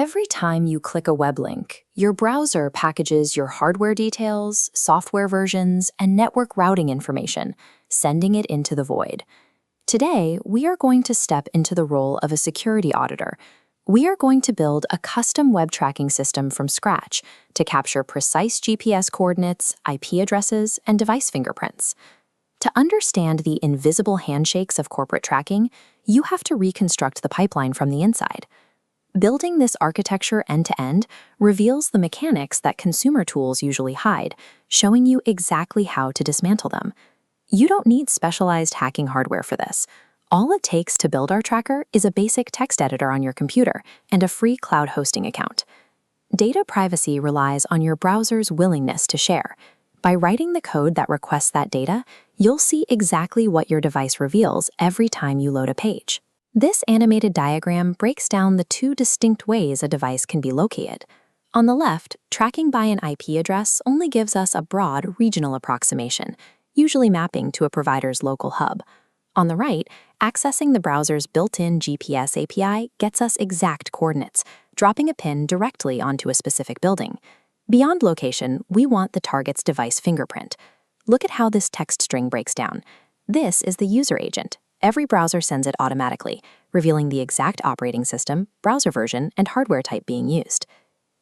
Every time you click a web link, your browser packages your hardware details, software versions, and network routing information, sending it into the void. Today, we are going to step into the role of a security auditor. We are going to build a custom web tracking system from scratch to capture precise GPS coordinates, IP addresses, and device fingerprints. To understand the invisible handshakes of corporate tracking, you have to reconstruct the pipeline from the inside. Building this architecture end-to-end reveals the mechanics that consumer tools usually hide, showing you exactly how to dismantle them. You don't need specialized hacking hardware for this. All it takes to build our tracker is a basic text editor on your computer and a free cloud hosting account. Data privacy relies on your browser's willingness to share. By writing the code that requests that data, you'll see exactly what your device reveals every time you load a page. This animated diagram breaks down the two distinct ways a device can be located. On the left, tracking by an IP address only gives us a broad regional approximation, usually mapping to a provider's local hub. On the right, accessing the browser's built-in GPS API gets us exact coordinates, dropping a pin directly onto a specific building. Beyond location, we want the target's device fingerprint. Look at how this text string breaks down. This is the user agent. Every browser sends it automatically, revealing the exact operating system, browser version, and hardware type being used.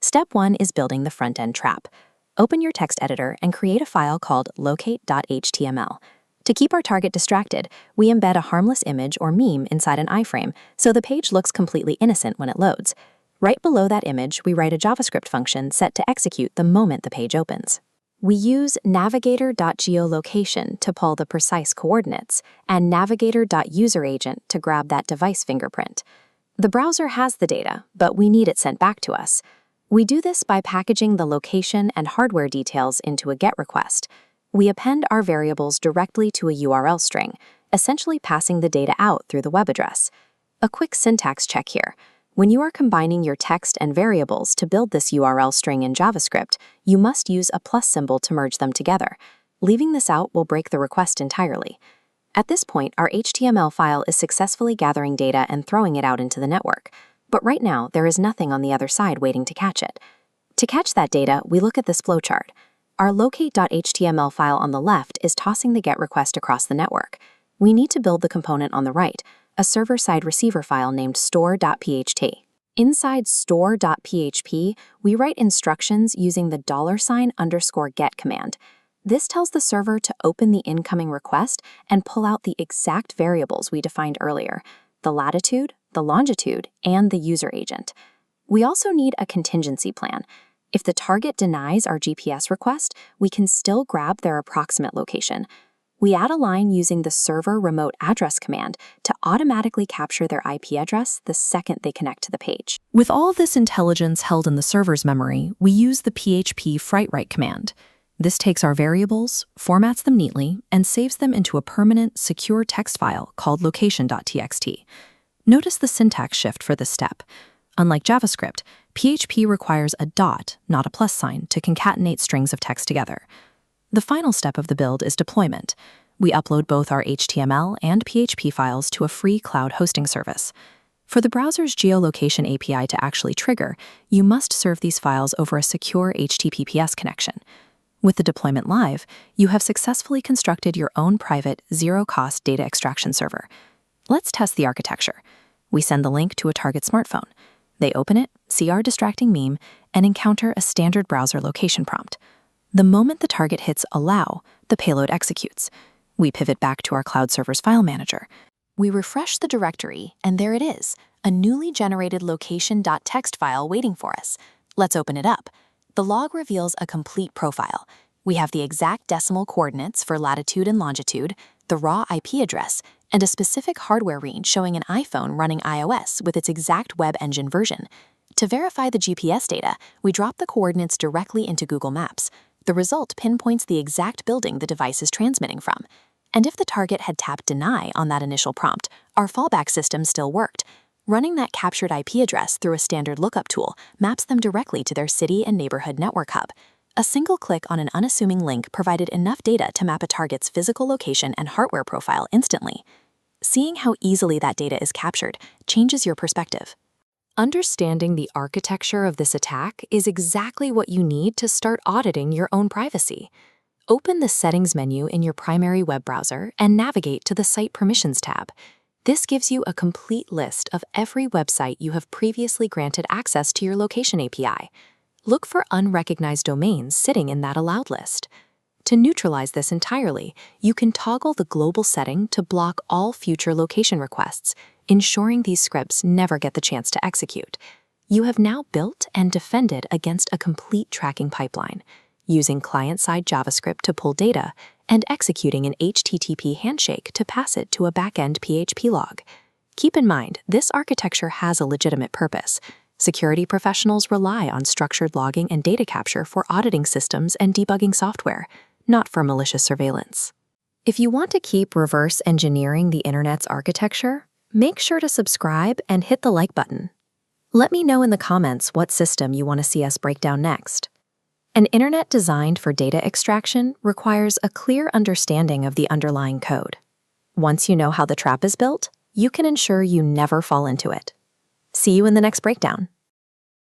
Step 1 is building the front-end trap. Open your text editor and create a file called locate.html. To keep our target distracted, we embed a harmless image or meme inside an iframe so the page looks completely innocent when it loads. Right below that image, we write a JavaScript function set to execute the moment the page opens. We use navigator.geolocation to pull the precise coordinates and navigator.useragent to grab that device fingerprint. The browser has the data, but we need it sent back to us. We do this by packaging the location and hardware details into a GET request. We append our variables directly to a URL string, essentially passing the data out through the web address. A quick syntax check here. When you are combining your text and variables to build this URL string in JavaScript, you must use a plus symbol to merge them together. Leaving this out will break the request entirely. At this point, our HTML file is successfully gathering data and throwing it out into the network. But right now, there is nothing on the other side waiting to catch it. To catch that data, we look at this flowchart. Our locate.html file on the left is tossing the GET request across the network. We need to build the component on the right, a server-side receiver file named store.pht. Inside store.php, we write instructions using the $_get command. This tells the server to open the incoming request and pull out the exact variables we defined earlier, the latitude, the longitude, and the user agent. We also need a contingency plan. If the target denies our GPS request, we can still grab their approximate location. We add a line using the server remote address command to automatically capture their IP address the second they connect to the page. With all this intelligence held in the server's memory, we use the PHP write command. This takes our variables, formats them neatly, and saves them into a permanent, secure text file called location.txt. Notice the syntax shift for this step. Unlike JavaScript, PHP requires a dot, not a plus sign, to concatenate strings of text together. The final step of the build is deployment. We upload both our HTML and PHP files to a free cloud hosting service. For the browser's geolocation API to actually trigger, you must serve these files over a secure HTTPS connection. With the deployment live, you have successfully constructed your own private, zero-cost data extraction server. Let's test the architecture. We send the link to a target smartphone. They open it, see our distracting meme, and encounter a standard browser location prompt. The moment the target hits Allow, the payload executes. We pivot back to our cloud server's file manager. We refresh the directory, and there it is, a newly generated location.txt file waiting for us. Let's open it up. The log reveals a complete profile. We have the exact decimal coordinates for latitude and longitude, the raw IP address, and a specific hardware range showing an iPhone running iOS with its exact web engine version. To verify the GPS data, we drop the coordinates directly into Google Maps. The result pinpoints the exact building the device is transmitting from. And if the target had tapped deny on that initial prompt, our fallback system still worked. Running that captured IP address through a standard lookup tool maps them directly to their city and neighborhood network hub. A single click on an unassuming link provided enough data to map a target's physical location and hardware profile instantly. Seeing how easily that data is captured changes your perspective. Understanding the architecture of this attack is exactly what you need to start auditing your own privacy. Open the Settings menu in your primary web browser and navigate to the Site Permissions tab. This gives you a complete list of every website you have previously granted access to your location API. Look for unrecognized domains sitting in that allowed list. To neutralize this entirely, you can toggle the global setting to block all future location requests, ensuring these scripts never get the chance to execute. You have now built and defended against a complete tracking pipeline, using client-side JavaScript to pull data and executing an HTTP handshake to pass it to a back-end PHP log. Keep in mind, this architecture has a legitimate purpose. Security professionals rely on structured logging and data capture for auditing systems and debugging software, not for malicious surveillance. If you want to keep reverse engineering the internet's architecture, make sure to subscribe and hit the like button. Let me know in the comments what system you want to see us break down next. An internet designed for data extraction requires a clear understanding of the underlying code. Once you know how the trap is built, you can ensure you never fall into it. See you in the next breakdown.